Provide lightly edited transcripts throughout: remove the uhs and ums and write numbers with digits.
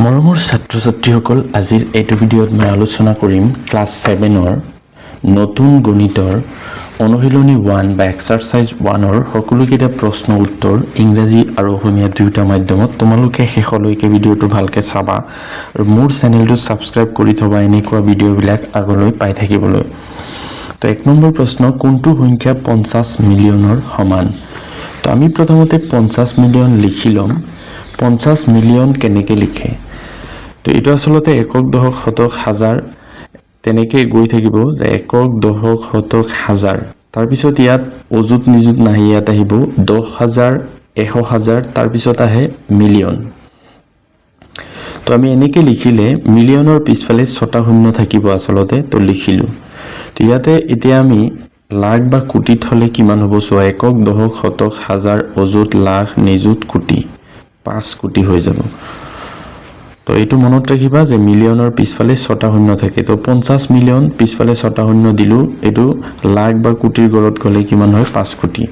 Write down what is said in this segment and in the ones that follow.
মৰমৰ ছাত্ৰ-ছাত্ৰীসকল, আজিৰ এইটো ভিডিঅ'ত মই আলোচনা কৰিম ক্লাছ 7ৰ নতুন গণিতৰ অনুশীলনী 1 বা এক্সাৰসাইজ 1ৰ সকলোকেইটা প্ৰশ্ন উত্তৰ ইংৰাজী আৰু অসমীয়া দুয়োটা মাধ্যমত। তোমালোকে শেষলৈকে ভিডিঅ'টো ভালকৈ চাবা আৰু মোৰ চেনেলটো ছাবস্ক্ৰাইব কৰি থবা এনেকুৱা ভিডিঅ'বিলাক আগলৈ পাই থাকিবলৈ। তো 1 নম্বৰ প্ৰশ্ন, কোনটো সংখ্যা 50 মিলিয়নৰ সমান? তো আমি প্ৰথমতে 50 মিলিয়ন লিখি ল'ম। 50 মিলিয়ন কেনেকৈ লিখে? তো এইটো আসলতে একক, দশক, শতক, হাজাৰ তেনেকৈ গৈ থাকিব যে একক, দশক, শতক, হাজাৰ। তাৰপিছত ইয়াত অযুত নিযুত নাহি ইয়াত আহিব 10,000, 100,000, তাৰপিছত আহে মিলিয়ন। তো আমি এনেকৈ লিখিলে মিলিয়নৰ পিছফালে 6টা শূন্য থাকিব আসলতে, তো লিখিলোঁ। তো ইয়াতে এতিয়া আমি লাখ বা কোটিত হ'লে কিমান হ'ব চোৱা, একক, দশক, শতক, হাজাৰ, অযুত, লাখ, নিযুত, কোটি, 5 কোটি হৈ যাব। তো এইটো মনত ৰাখিবা যে মিলিয়নৰ পিছফালে 6টা শূন্য থাকে। তো 50 মিলিয়ন পিছফালে 6টা শূন্য দিলোঁ, এইটো লাখ বা কোটিৰ গড়ত গ'লে কিমান হয়, 5 কোটি।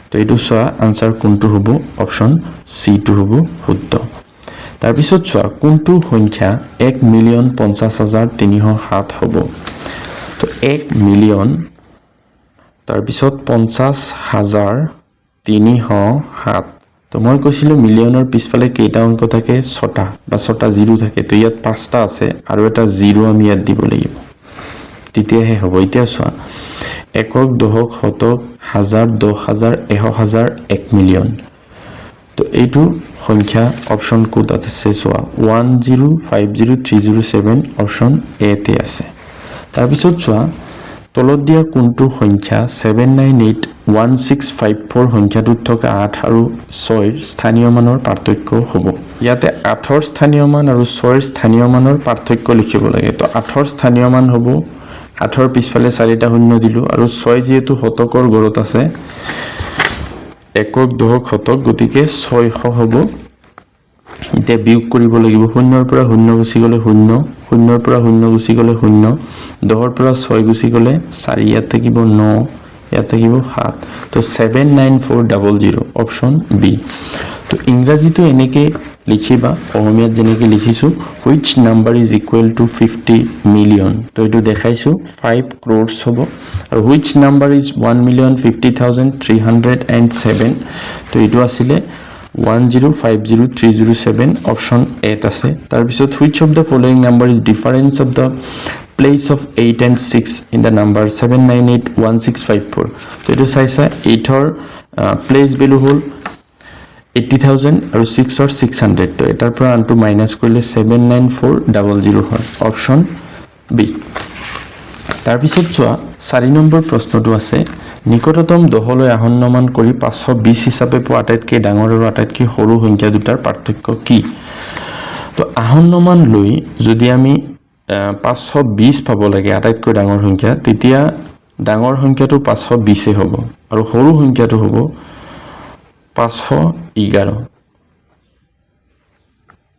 তো এইটো চোৱা আনসাৰ কোনটো হ'ব, অপশ্যন চিটো হ'ব শুদ্ধ। তাৰপিছত চোৱা কোনটো সংখ্যা 1,50,307 হ'ব? তো 1 মিলিয়ন তাৰপিছত 50,307। তো মই কৈছিলোঁ মিলিয়নৰ পিছফালে কেইটা অংক থাকে, 6টা বা 6টা জিৰো থাকে। তো ইয়াত 5টা আছে আৰু এটা জিৰো আমি ইয়াত দিব লাগিব, তেতিয়াহে হ'ব। এতিয়া চোৱা একক, দশক, শতক, হাজাৰ, 10,000, 100,000, 1 মিলিয়ন। তো এইটো সংখ্যা অপশ্যন ক'ত আছে চোৱা, 1050307 অপশ্যন এতে আছে। তাৰপিছত চোৱা তলত দিয়া কোনটো সংখ্যা 7981654 সংখ্যাটোত থকা 8 আৰু 6ৰ স্থানীয় মানৰ পাৰ্থক্য হ'ব? ইয়াতে 8ৰ স্থানীয় মান আৰু 6ৰ স্থানীয় মানৰ পাৰ্থক্য লিখিব লাগে। তো 8ৰ স্থানীয় মান হ'ব, 8ৰ পিছফালে 4টা শূন্য দিলোঁ আৰু 6 যিহেতু শতকৰ গড়ত আছে, একক, দশক, শতক, গতিকে 600 হ'ব। এতিয়া বিয়োগ কৰিব লাগিব, 0ৰ পৰা 0 গুচি গ'লে 0, 0ৰ পৰা 0 গুচি গ'লে 0, 10ৰ পৰা 6 গুচি গ'লে 4, ইয়াত থাকিব 9, ইয়াত থাকিব 7। তো 79400 অপশ্যন বি। তো ইংৰাজীটো এনেকৈ লিখিবা, অসমীয়াত যেনেকৈ লিখিছোঁ, which number is equal to 50 million. তো এইটো দেখাইছোঁ 5 crores হ'ব। আৰু হুইচ নাম্বাৰ ইজ 1,50,307। তো এইটো আছিলে 1,050307 অপশ্যন এত আছে। তাৰপিছত which of the following number is difference of the place of 8 and 6 in the number 7981654। তো এইটো চাইছা 8ৰ প্লেচ ভেলু হ'ল 80,000 আৰু 6ৰ 600। তো এটাৰ পৰা আনটো মাইনাছ কৰিলে 79400 হয়, অপশ্যন বি। তাৰপিছত চোৱা 4 নম্বৰ প্ৰশ্নটো আছে, নিকটতম 10লৈ আহন্নমান কৰি 520 হিচাপে পোৱা আটাইতকৈ ডাঙৰ আৰু আটাইতকৈ সৰু সংখ্যা দুটাৰ পাৰ্থক্য কি? তো আহন্নমান লৈ যদি আমি 520 পাব লাগে আটাইতকৈ ডাঙৰ সংখ্যা, তেতিয়া ডাঙৰ সংখ্যাটো 520 হ'ব আৰু সৰু সংখ্যাটো হ'ব 511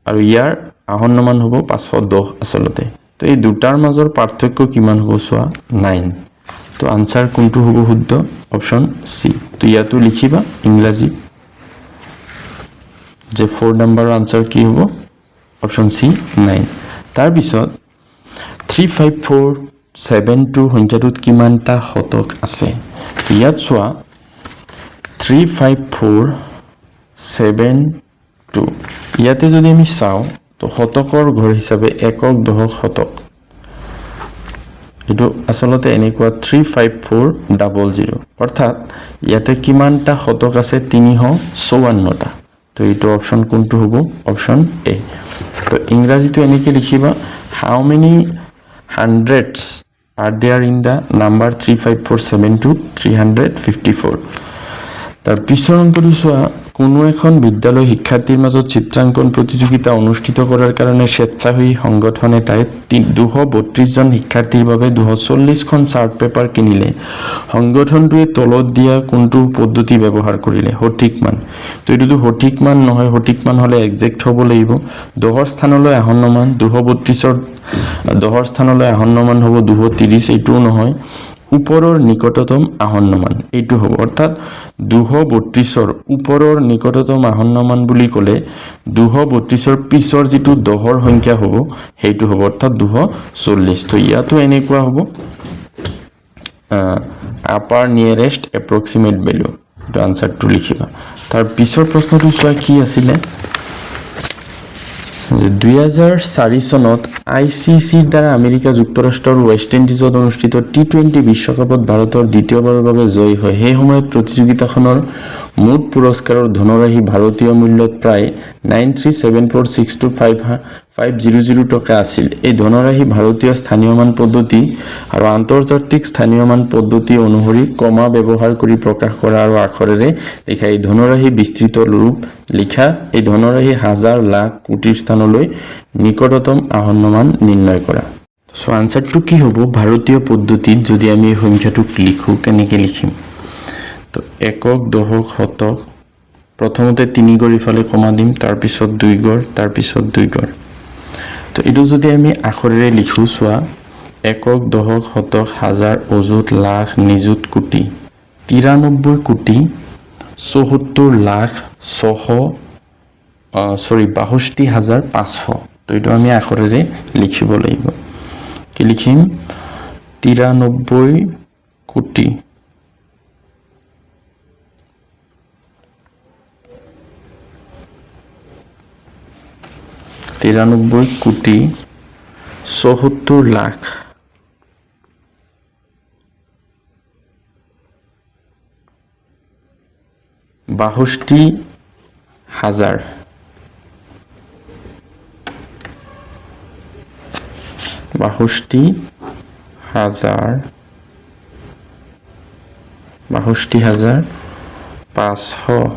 আৰু ইয়াৰ আহন্নমান হ'ব 510 আচলতে। তো এই দুটাৰ মাজৰ পাৰ্থক্য কিমান হ'ব চোৱা, 9। তো আনসাৰ কোনটো হ'ব শুদ্ধ, অপশ্যন চি। তো ইয়াতো লিখিবা ইংৰাজী যে 4 নম্বৰৰ আনসাৰ কি হ'ব, অপশ্যন চি 9। তাৰপিছত 35472 সংখ্যাটোত কিমানটা শতক আছে? ইয়াত চোৱা 35472, ইয়াতে যদি আমি চাওঁ তো শতকৰ ঘৰ হিচাপে একক, দশক, শতক, এইটো আসলতে এনেকুৱা 35400, অৰ্থাৎ ইয়াতে কিমানটা শতক আছে, 354টা। তো এইটো অপশ্যন কোনটো হ'ব, অপশ্যন এ। তো ইংৰাজীটো এনেকৈ লিখিবা, হাউ many hundreds are there in the number 35472 354। তাৰ পিছৰ অংকটো চোৱা, কোনো এখন বিদ্যালয় শিক্ষাৰ্থীৰ মাজত চিত্ৰাংকন প্ৰতিযোগিতা অনুষ্ঠিত কৰাৰ কাৰণে স্বেচ্ছাসেৱী সংগঠন এটাই 232 জন শিক্ষাৰ্থীৰ বাবে 240খন চাৰ্ট পেপাৰ কিনিলে। সংগঠনটোৱে তলত দিয়া কোনটো পদ্ধতি ব্যৱহাৰ কৰিলে? সঠিক মান। তো এইটোতো সঠিক মান নহয়, সঠিক মান হ'লে একজেক্ট হ'ব লাগিব। 10ৰ স্থানলৈ আহন্ন মান 232ৰ 10ৰ স্থানলৈ আহন্ন মান হ'ব 230, এইটোও নহয়। ওপৰৰ নিকটতম আসন্ন মান এইটো হ'ব অৰ্থাৎ 232ৰ ওপৰৰ নিকটতম আসন্ন মান বুলি ক'লে 232ৰ পিছৰ যিটো 10ৰ সংখ্যা হ'ব সেইটো হ'ব অৰ্থাৎ 240 তো ইয়াতো এনেকুৱা হ'ব আপাৰ নিয়াৰেষ্ট এপ্ৰক্সিমেট ভ্যালু তো আনসাৰটো লিখিবা তাৰ পিছৰ প্ৰশ্নটো চোৱা কি আছিল 2004 চনত আইসিসিৰ দ্বাৰা আমেৰিকা যুক্তৰাষ্ট্ৰৰ ৱেষ্ট ইণ্ডিজত অনুষ্ঠিত টি20 বিশ্বকাপত ভাৰতৰ দ্বিতীয়বাৰৰ বাবে জয়ী হয় সেই সময়ত প্ৰতিযোগিতাখনৰ মুঠ পুৰস্কাৰৰ ধনৰাশি ভাৰতীয় মূল্যত প্ৰায় 9374625500 টকা আছিল এই ধনৰাশি ভাৰতীয় স্থানীয় মান পদ্ধতি আৰু আন্তৰ্জাতিক স্থানীয় মান পদ্ধতি অনুসৰি কমা ব্যৱহাৰ কৰি প্ৰকাশ কৰা আৰু আখৰেৰে লিখা এই ধনৰাশি বিস্তৃত ৰূপ লিখা এই ধনৰাশি হাজাৰ লাখ কোটিৰ স্থানলৈ নিকটতম আসন্ন মান নিৰ্ণয় কৰা সো আনসাৰটো কি হ'ব ভাৰতীয় পদ্ধতিত যদি আমি এই সংখ্যাটো লিখো কেনেকৈ লিখিম তো একক দশক শতক প্ৰথমতে 3 গড় ইফালে কমা দিম তাৰ পিছত 2 গড় তাৰ পিছত 2 গড় তো এটো যদি আমি আখৰেৰে লিখো সোয়া একক দশক শতক হাজাৰ অযুত লাখ নিযুত কোটি 93 কোটি 74 লাখ 62,500 তো এটো আমি আখৰেৰে লিখিব লাগিব কি লিখিম 93 কোটি 74 লাখ 62,000 500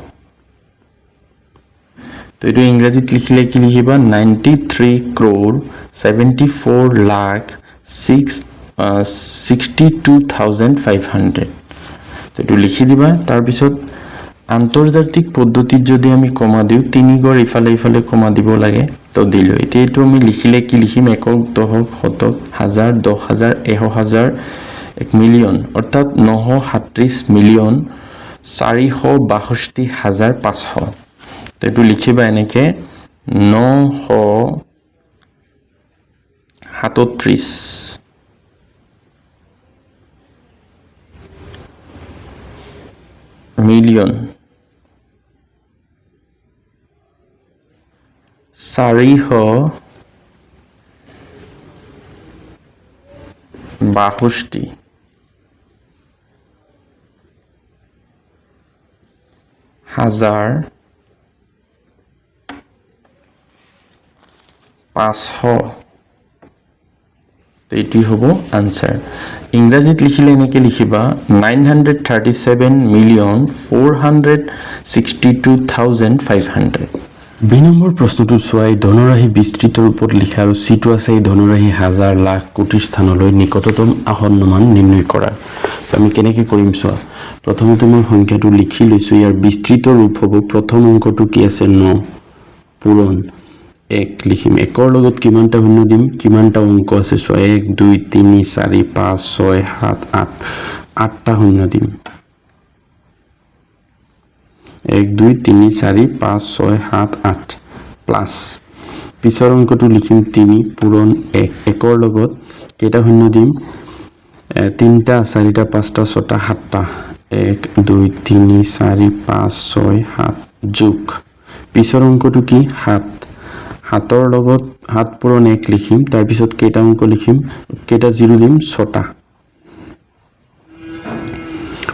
তো এটো ইংৰাজীত লিখিলে কি লিখিবা 93 crore 74 lakh 62,500 তো এটো লিখি দিবা তাৰ পিছত আন্তৰ্জাতিক পদ্ধতিত যদি আমি কমা দিও 3 গড় ইফালে ইফালে কমা দিব লাগে তো দিলো এটো আমি লিখিলে কি লিখিম একক দশক শতক হাজাৰ 10,000 1,000 1 মিলিয়ন অৰ্থাৎ 937 মিলিয়ন 462,500 তো এটো লিখিবা এনেকে 937 মিলিয়ন 462 হাজাৰ 500 তো এটি হ'ব আনসাৰ ইংৰাজীত লিখিলে এনেকে লিখিবা 937,462,500 দুই নম্বৰ প্ৰশ্নটো চোৱাই ধনৰাশি বিস্তৃত ৰূপত লিখা আৰু সিটো আছে এই ধনৰাশি হাজাৰ লাখ কোটিৰ স্থানলৈ নিকটতম আসন্ন মান নিৰ্ণয় কৰা আমি কেনেকৈ কৰিম চোৱা প্ৰথমতে মই সংখ্যাটো লিখি লৈছো ইয়াৰ বিস্তৃত ৰূপ হ'ব প্ৰথম অংকটো কি আছে 9 পূৰণ 1 লিখিম একৰ লগত কিমানটা শূন্য দিম কিমানটা অংক আছে চোৱা 1 2 3 4 5 6 7 8 8টা শূন্য দিম 1 2 3 4 5 6 7 8 প্লাস পিছৰ অংকটো লিখিম 3 পূৰণ 1 একৰ লগত কেইটা শূন্য দিম 3টা 4টা 5টা 6টা 7টা 1 2 3 4 5 6 7 যোগ পিছৰ অংকটো কি 7 হাতৰ লগত 7 পূৰণ 1 লিখিম তাৰ পিছত কেইটা অংক লিখিম কেইটা 0 দিম 6টা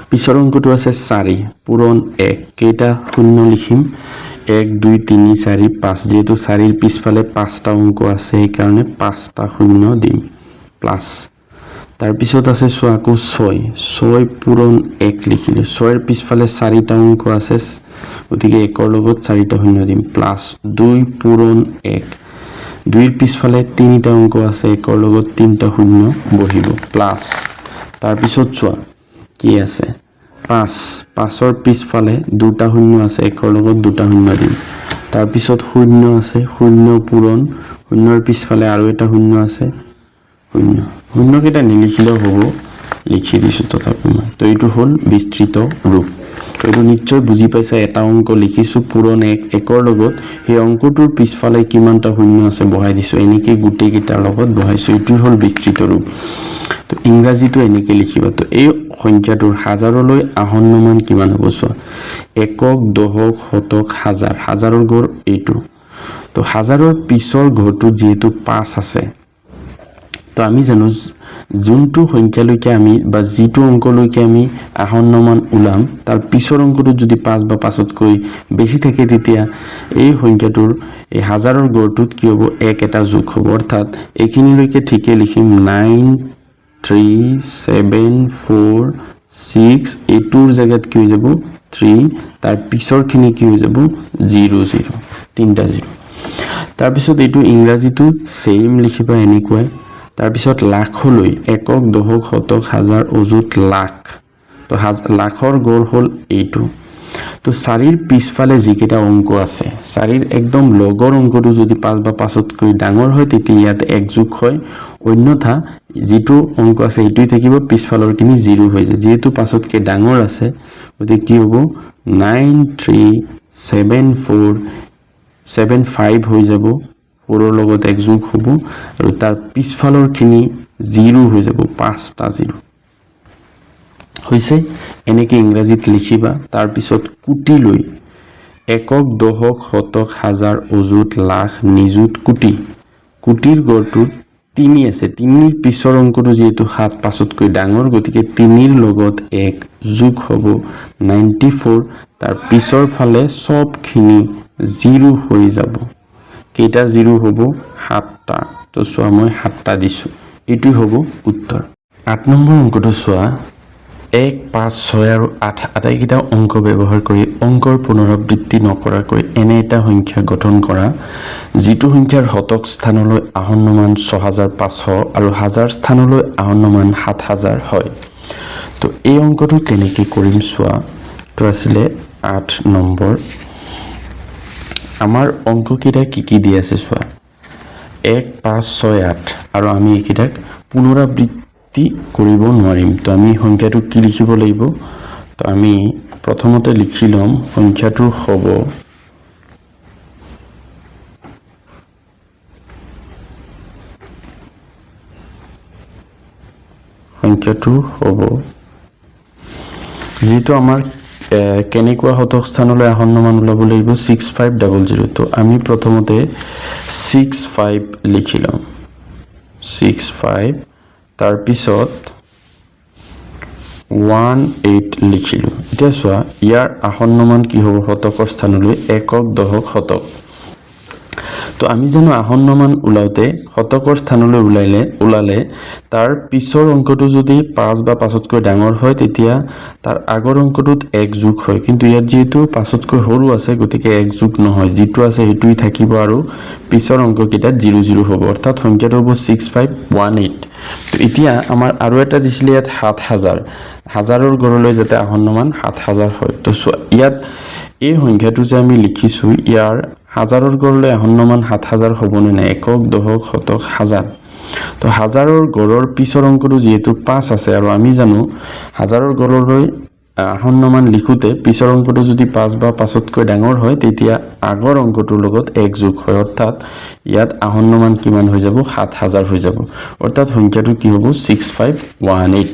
পিছৰ অংকটো আছে 4 পূৰণ 1 কেইটা শূন্য লিখিম 1 2 3 4 5 যেহেতু 4 ৰ পিছফালে 5টা অংক আছে এই কাৰণে 5টা শূন্য দিম প্লাস তাৰ পিছত আছে সোয়াকো 6 পূৰণ 1 লিখিলে 6 ৰ পিছফালে 4টা অংক আছে গতিকে 1ৰ লগত 4টা শূন্য দিম প্লাস 2 পূৰণ 1 2 ৰ পিছফালে 3টা অংক আছে 1ৰ লগত 3টা শূন্য বহিব প্লাস তাৰ পিছত চোৱা কি আছে 5ৰ পিছফালে 2টা শূন্য আছে 1ৰ লগত 2টা শূন্য দিম তাৰ পিছত শূন্য আছে 0 পূৰণ 0ৰ পিছফালে আৰু এটা শূন্য আছে শূন্য কেইটা নিলিখিলেও হ'ব লিখি দিছোঁ তথাপি মই তো এইটো হ'ল বিস্তৃত ৰূপ তো এইটো নিশ্চয় বুজি পাইছা এটা অংক লিখিছোঁ পূৰণ একৰ লগত সেই অংকটোৰ পিছফালে কিমানটা শূন্য আছে বহাই দিছোঁ এনেকৈ গোটেইকেইটাৰ লগত বহাইছোঁ এইটো হ'ল বিস্তৃত ৰূপ তো ইংৰাজীটো এনেকৈ লিখিবা তো এই সংখ্যাটোৰ হাজাৰলৈ আসন্ন মান কিমান হ'ব চোৱা একক দশক শতক হাজাৰ হাজাৰৰ গড় এইটো তো হাজাৰৰ পিছৰ ঘৰটো যেহেতু 5 আছে তো আমি জানো যোনটো সংখ্যালৈকে আমি বা যিটো অংকলৈকে আমি আসন্ন মান উলাম তাৰ পিছৰ অংকটো যদি 5 বা 5তকৈ বেছি থাকে তেতিয়া এই সংখ্যাটোৰ এই হাজাৰৰ গড়টোত কি হ'ব এক এটা যোগ হ'ব অৰ্থাৎ এইখিনিলৈকে ঠিকে লিখিম 9 3 7 4 6 এইটোৰ জায়গাত কি হৈ যাব 3 তাৰ পিছৰখিনি কি হৈ যাব 0 0 তিনটা 0 তাৰ পিছত এইটো ইংৰাজীটো সেম লিখিবা এনেকৈ তাৰ পিছত লাখলৈ একক দশক শতক হাজাৰ অযুত লাখ তো লাখৰ গড় হ'ল এইটো তো 4ৰ পিছফালে যিকেইটা অংক আছে 4ৰ একদম লগৰ অংকটো যদি 5 বা 5তকৈ ডাঙৰ হয় তেতিয়া ইয়াত এক যোগ হয় অন্যথা যেটো অংক আছে এইটোই থাকিব পিছফালৰ কিনি 0 হৈ যায় যেহেতু 5তকৈ ডাঙৰ আছে গতিকে কি হ'ব 937475 হৈ যাব 4ৰ লগত এক যোগ হ'ব আৰু তাৰ পিছফালৰ কিনি 0 হৈ যাব 5টা 0 হৈছে এনেকৈ ইংৰাজীত লিখিবা তাৰ পিছত কোটি লৈ একক দশক শতক হাজাৰ অযুত লাখ নিযুত কোটি কোটিৰ গড়টোত 3 আছে 3ৰ পিছৰ অংকটো যেহেতু 7 5তকৈ ডাঙৰ গতিকে 3ৰ লগত এক যোগ হ'ব 94 তাৰ পিছৰ ফালে সবখিনি 0 হৈ যাব কেইটা 0 হ'ব 7টা তো চোৱা মই 7টা দিছোঁ এইটো হ'ব উত্তৰ 8 নম্বৰ অংকটো চোৱা 1 5 6 আৰু 8 আটাইকেইটা অংক ব্যৱহাৰ কৰি অংকৰ পুনৰাবৃত্তি নকৰাকৈ এনে এটা সংখ্যা গঠন কৰা যিটো সংখ্যাৰ শতক স্থানলৈ আসন্ন মান 6500 আৰু হাজাৰ স্থানলৈ আসন্ন মান 7000 হয় তো এই অংকটো কেনেকৈ কৰিম চোৱা তো আছিলে 8 নম্বৰ আমাৰ অংককেইটা কি দি আছে চোৱা 1 5 6 8 আৰু আমি এইকেইটাক পুনৰাবৃত্তি কৰিব নোৱাৰিম তো আমি সংখ্যাটো কি লিখিব লাগিব তো আমি প্ৰথমতে লিখি লম সংখ্যাটো হ'ব যেহেতু আমাৰ কেনেকুৱা শতক স্থানলৈ আসন্ন মান ওলাব লাগিব 6500 তো আমি প্ৰথমতে 65 লিখি লম 65 তাৰ পিছত 18 লিখিলো এতিয়া চোৱা ইয়াৰ আসন্ন মান কি হ'ব শতকৰ স্থানলৈ একক দশক শতক তো আমি জানো আসন্ন মান উলাওতে শতকৰ স্থানলৈ উলালে তাৰ পিছৰ অংকটো যদি 5 বা 5তকৈ ডাঙৰ হয় তেতিয়া তাৰ আগৰ অংকটোত এক যোগ হয় কিন্তু ইয়াত যেহেতু 5তকৈ সৰু আছে গতিকে এক যোগ নহয় যেটো আছে হেতুই থাকিব আৰু পিছৰ অংককেইটাত 0 0 হ'ব অৰ্থাৎ সংখ্যাটো হ'ব 6518 তো এতিয়া আমাৰ আৰু এটা দিছিল ইয়াত 7000 হাজাৰৰ গড়লৈ যাতে আসন্ন মান 7000 হয় তো ইয়াত এই সংখ্যাটো যে আমি লিখিছো ইয়াৰ হাজাৰৰ গড়লৈ আসন্ন মান 7000 হ'বনে নাই একক দশক শতক হাজাৰ তো হাজাৰৰ গড়ৰ পিছৰ অংকটো যেহেতু 5 আছে আৰু আমি জানো হাজাৰৰ গড়লৈ আসন্ন মান লিখোতে পিছৰ অংকটো যদি 5 বা 5তকৈ ডাঙৰ হয় তেতিয়া আগৰ অংকটোৰ লগত এক যোগ হয় অৰ্থাৎ ইয়াত আসন্ন মান কিমান হৈ যাব 7000 হৈ যাব অৰ্থাৎ সংখ্যাটো কি হ'ব 6518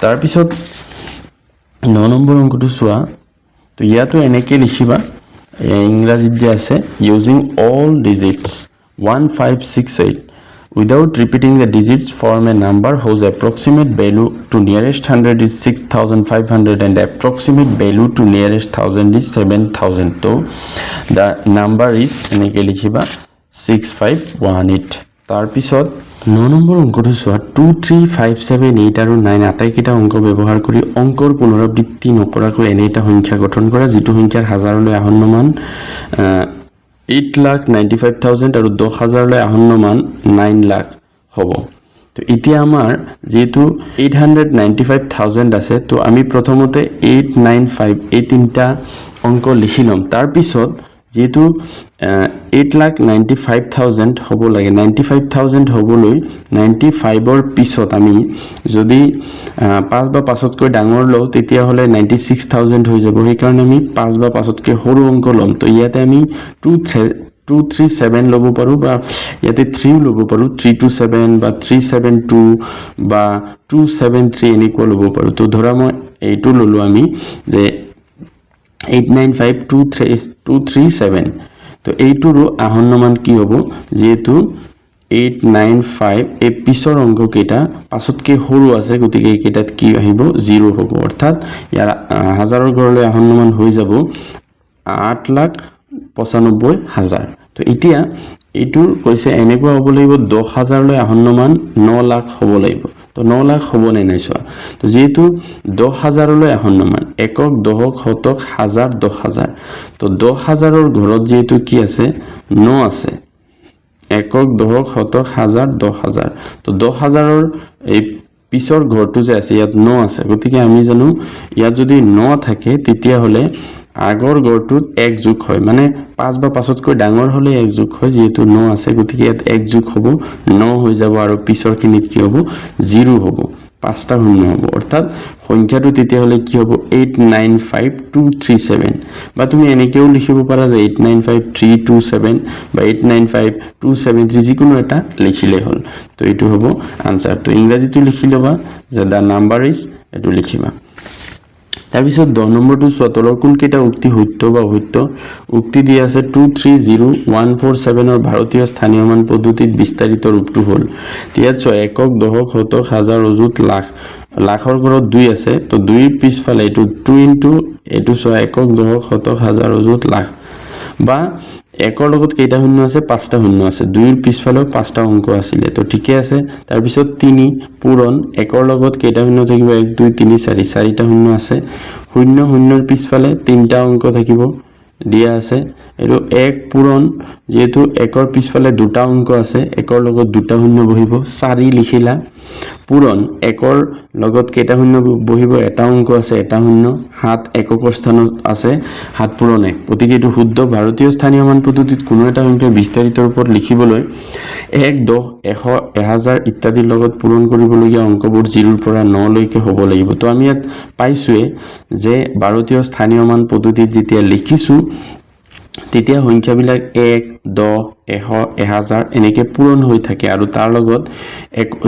তাৰ পিছত 9 নম্বৰ অংকটো চোৱা তো ইয়াতো এনেকৈ লিখিবা ইংৰাজীত যে আছে using all digits 1568 without repeating the digits form a number whose approximate value to nearest 100 is 6500 and approximate value to nearest 1000 is 7000 so the number is এনেকৈ লিখিবা 6518 তাৰ পিছত 9 নম্বৰ অংকটো চোৱা 2 3 5 7 8 আৰু 9 আটাইকেইটা অংক ব্যৱহাৰ কৰি অংকৰ পুনৰাবৃত্তি নকৰাকৈ এনে এটা সংখ্যা গঠন কৰা যেটো সংখ্যাৰ হাজাৰলৈ আসন্ন মান 8,95,000 আৰু 10,000লৈ আসন্ন মান 9 লাখ হ'ব তো এতিয়া আমাৰ যেটো 895,000 আছে তো আমি প্ৰথমতে 895 এই তিনটা অংক লিখি লম তাৰ পিছত যেহেতু 8,95,000 হ'ব লাগে 95,000 হ'বলৈ 95ৰ পিছত আমি যদি 5 বা 5তকৈ ডাঙৰ লওঁ তেতিয়া হলে 96,000 হৈ যাব সেইকাৰণে আমি 5 বা 5তকৈ সৰু অংক ল'ম তো ইয়াতে আমি 237 ল'ব পাৰো বা ইয়াতে 3 ল'ব পাৰো 327 বা 372 বা 273 এনেকুৱা ল'ব পাৰো তো ধৰা মই এইটো ললো আমি যে 895,237 তো এইটোৰো আহন্ন মান কি হ'ব যেহেতু 895 এই পিছৰ অংক কেইটা পাছতকৈ সৰু আছে গতিকে এই কেইটাত কি আহিব 0 হ'ব অৰ্থাৎ ইয়াৰ হাজাৰৰ ঘৰলৈ আহন্ন মান হৈ যাব 8,95,000 তো এতিয়া এইটোৰ কৈছে এনেকুৱা হ'ব লাগিব 10,000 লৈ আহন্ন মান 9 লাখ হ'ব লাগিব তো 9 লাখ হ'ব নে নাই চোৱা তো যেহেতু 10,000 লৈ আহন্ন মান একক দশক শতক হাজাৰ 10,000 তো 10,000ৰ ঘৰত যেহেতু কি আছে 9 আছে একক দশক শতক হাজাৰ 10,000 তো 10,000ৰ এই পিছৰ ঘৰটো যে আছে ইয়াত 9 আছে গতিকে আমি জানো ইয়াত যদি 9 থাকে তেতিয়া হলে আগৰ গড়টোত 1 যোগ হয় মানে 5 বা 5তকৈ ডাঙৰ হলে 1 যোগ হয় যেহেতু 9 আছে গতিকে ইয়াত 1 যোগ হ'ব 9 হৈ যাব আৰু পিছৰ খিনিত কি হ'ব 0 হ'ব 5টা শূন্য হ'ব অৰ্থাৎ সংখ্যাটো তেতিয়া হলে কি হ'ব 895,237 বা তুমি এনেকেও লিখিব পাৰা যে 895,327 বা 895,273 যিকোনো এটা লিখিলে হ'ল তো এইটো হ'ব আনসাৰ তো ইংৰাজীটো লিখি লবা যে দা নাম্বাৰ ইজ এটো লিখিবা তাৰপিছত 10 নম্বৰটো চোৱা তলৰ কোন কেইটা উক্তি সত্য বা অসত্য উক্তি দিয়া আছে 230147 ৰ ভাৰতীয় স্থানীয় মান পদ্ধতিত বিস্তাৰিত ৰূপটো হ'ল ইয়াত চোৱা একক দশক শতক হাজাৰ অযুত লাখ লাখৰ ঘৰত 2 আছে তো 2 ৰ পিছফালে এইটো 2 ইনটু এইটো চোৱা একক দশক শতক হাজাৰ অযুত লাখ বা একৰ লগত কেইটা শূন্য আছে 5টা শূন্য আছে 2 ৰ পিছফালেও 5টা অংক আছিল তো ঠিকে আছে তাৰ পিছত 3 পূৰণ একৰ লগত কেইটা শূন্য থাকিব 1 2 3 4 4টা শূন্য আছে শূন্য শূন্যৰ পিছফালে 3টা অংক থাকিব দিয়া আছে আৰু 1 পূৰণ যেহেতু একৰ পিছফালে 2টা অংক আছে একৰ লগত 2টা শূন্য বহিব 4 লিখিলা পূৰণ একৰ লগত কেইটা শূন্য বহিব এটা অংক আছে এটা শূন্য 7 এককৰ স্থানত আছে 7 পূৰণ 1 গতিকে এটো শুদ্ধ ভাৰতীয় স্থানীয় মান পদ্ধতিত কোনো এটা সংখ্যা বিস্তাৰিত ৰূপত লিখিবলৈ 1 10 100 1000 ইত্যাদিৰ লগত পূৰণ কৰিবলগীয়া অংকবোৰ 0 ৰ পৰা 9 লৈকে হ'ব লাগিব তো আমি ইয়াত পাইছোৱে যে ভাৰতীয় স্থানীয় মান পদ্ধতিত যেতিয়া লিখিছো তেতিয়া সংখ্যাবিলাক 1 10 100 1000 এনেকে পূৰণ হৈ থাকে আৰু তাৰ লগত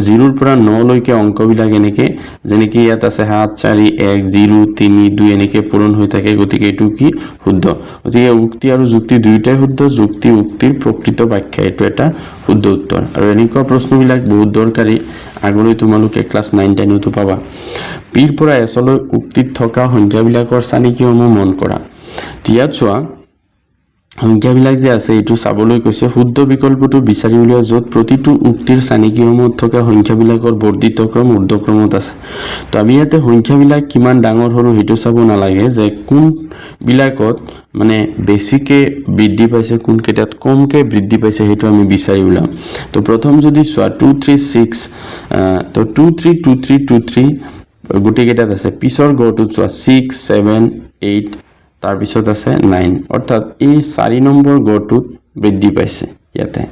0 ৰ পৰা 9 লৈকে অংকবিলাক এনেকে যেনেকি ইয়াত আছে 7 4 1 0 3 2 এনেকে পূৰণ হৈ থাকে গতিকে এটো কি শুদ্ধ গতিকে উক্তি আৰু যুক্তি দুইটাই শুদ্ধ যুক্তি উক্তিৰ প্ৰকৃত ব্যাখ্যা এটো এটা শুদ্ধ উত্তৰ আৰু এনেকুৱা প্ৰশ্নবিলাক বহুত দৰকাৰী আগলৈ তোমালোকে ক্লাস 9 10 তো পাবা পিৰ পৰা এছলৈ উক্তিত থকা সংখ্যাবিলাকৰ চানিকিসমূহ মন কৰা ইয়াত চোৱা সংখ্যাবিলাক যে আছে এটো চাবলৈ কৈছে শুদ্ধ বিকল্পটো বিচাৰি উলিওৱা যত প্ৰতিটো উক্তিৰ চানিকিসমূহত থকা সংখ্যাবিলাকৰ বৰ্ধিত ক্ৰম ঊৰ্ধ্বক্ৰমত আছে তো আমি ইয়াতে সংখ্যাবিলাক কিমান ডাঙৰ হৰু হেতু চাব নালাগে যে কোন বিলাকত মানে বেছিকে বৃদ্ধি পাইছে কোন কেইটাত কমকে বৃদ্ধি পাইছে হেতু আমি বিচাৰি উলাম তো প্ৰথম যদি সোৱা 236 তো 232323 গুটি কেইটাত আছে পিছৰ গড়টো সোৱা 6 7 8 তাৰ পিছত আছে 9 অৰ্থাৎ এই 4 নম্বৰ গড়টোত বৃদ্ধি পাইছে ইয়াতে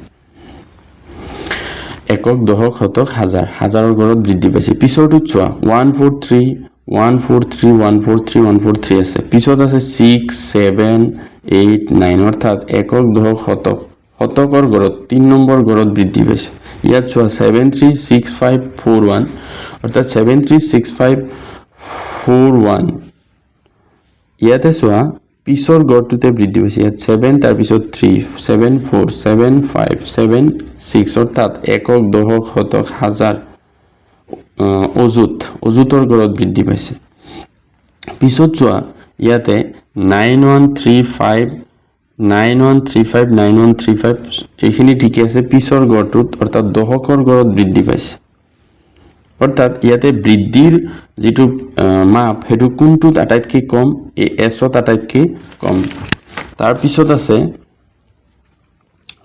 একক দশক শতক হাজাৰ হাজাৰৰ গড়ত বৃদ্ধি পাইছে পিছৰটোত সোৱা 143 143 143 143 আছে পিছত আছে 6 7 8 9 অৰ্থাৎ একক দশক শতক শতকৰ গড়ত 3 নম্বৰ গড়ত বৃদ্ধি পাইছে ইয়াত সোৱা 736541 অৰ্থাৎ 736541 ইয়াতে সোৱা পিছৰ গড়টোতে বৃদ্ধি পাইছে ইয়াত 7 তাৰ পিছত 3 7 4 7 5 7 6 অৰ্থাৎ একক দশক শতক হাজাৰ অযুতৰ গড়ত বৃদ্ধি পাইছে পিছত সোৱা ইয়াতে 9135 9135 9135 এইখিনি ঠিকে আছে পিছৰ গড়টোত অৰ্থাৎ দশকৰ গড়ত বৃদ্ধি পাইছে অৰ্থাৎ ইয়াতে বৃদ্ধিৰ যেটো মাপ হেতু কোনটোত আটাইতকৈ কম এই এছত আটাইতকৈ কম তাৰ পিছত আছে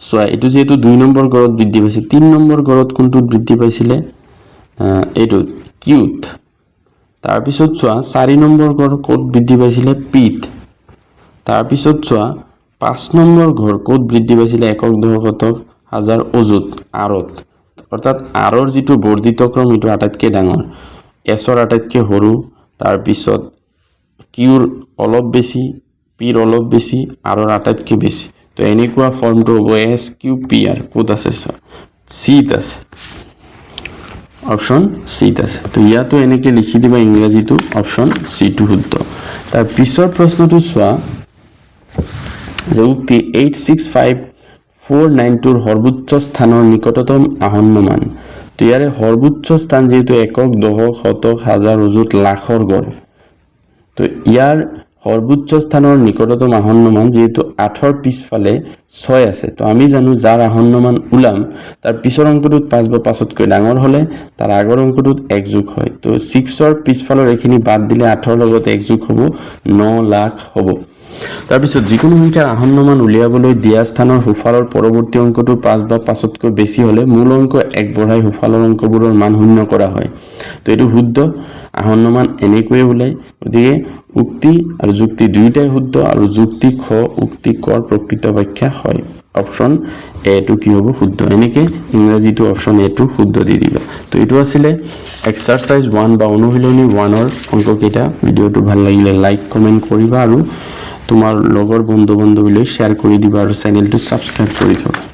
সোৱা এটো যেটো 2 নম্বৰ গড়ত বৃদ্ধি পাইছে 3 নম্বৰ গড়ত কোনটোত বৃদ্ধি পাইছিলে এটো কিউত তাৰ পিছত সোৱা 4 নম্বৰ গড় কোত বৃদ্ধি পাইছিলে পিত তাৰ পিছত সোৱা 5 নম্বৰ ঘৰ ক'ত বৃদ্ধি পাইছিলে একক দশক শতক হাজাৰ অযুত আৰত অৰ্থাৎ আৰৰ যিটো বৰ্ধিত ক্ৰম এইটো আটাইতকৈ ডাঙৰ এছৰ আটাইতকৈ সৰু তাৰ পিছত কিউৰ অলপ বেছি পিৰ অলপ বেছি আৰৰ আটাইতকৈ বেছি তো এনেকুৱা ফৰ্মটো হ'ব এছ কিউ পি আৰ ক'ত আছে চিত আছে অপশন চিত আছে তো ইয়াতো এনেকৈ লিখি দিবা ইংৰাজীটো অপশন চিটো শুদ্ধ তাৰ পিছৰ প্ৰশ্নটো চোৱা যে উক্তি 865,492 সৰ্বোচ্চ স্থানৰ নিকটতম আহন্নমান তো ইয়াৰে সৰ্বোচ্চ স্থান যেহেতু একক দশক শতক হাজাৰ অযুত লাখৰ গড় তো ইয়াৰ সৰ্বোচ্চ স্থানৰ নিকটতম আহন্নমান যেহেতু 8ৰ পিছফালে 6 আছে তো আমি জানো যাৰ আহন্নমান ওলাম তাৰ পিছৰ অংকটোত 5 বা 5তকৈ ডাঙৰ হলে তাৰ আগৰ অংকটোত 1 যোগ হয় তো 6ৰ পিছফালৰ এখিনি বাদ দিলে 8ৰ লগত 1 যোগ হ'ব 9 লাখ হ'ব তাৰ পিছত যিকোনো সংখ্যাৰ আহন্নমান উলিয়াবলৈ দিয়া স্থানৰ হুফালৰ পৰৱৰ্তী অংকটো 5 বা 5তকৈ বেছি হলে মূল অংক 1 বঢ়াই হুফালৰ অংকবোৰৰ মান শূন্য কৰা হয় তো এইটো শুদ্ধ আহন্নমান এনেকৈ ওলাই গতিকে উক্তি আৰু যুক্তি দুইটাই শুদ্ধ আৰু যুক্তি খ উক্তি কৰ প্ৰকৃত ব্যাখ্যা হয় অপশন এ টু কি হ'ব শুদ্ধ এনেকে ইংৰাজীটো অপশন এ টু শুদ্ধ দি দিবা তো এইটো আছিল এক্সাৰসাইজ 1 বা অনুশীলনী 1 ৰ অংককেইটা ভিডিওটো ভাল লাগিলে লাইক কমেন্ট কৰিবা আৰু তোমাৰ লগৰ বন্ধু বান্ধৱীলৈ শ্বেয়াৰ কৰি দিবা আৰু চেনেলটো সাবস্ক্ৰাইব কৰি থবা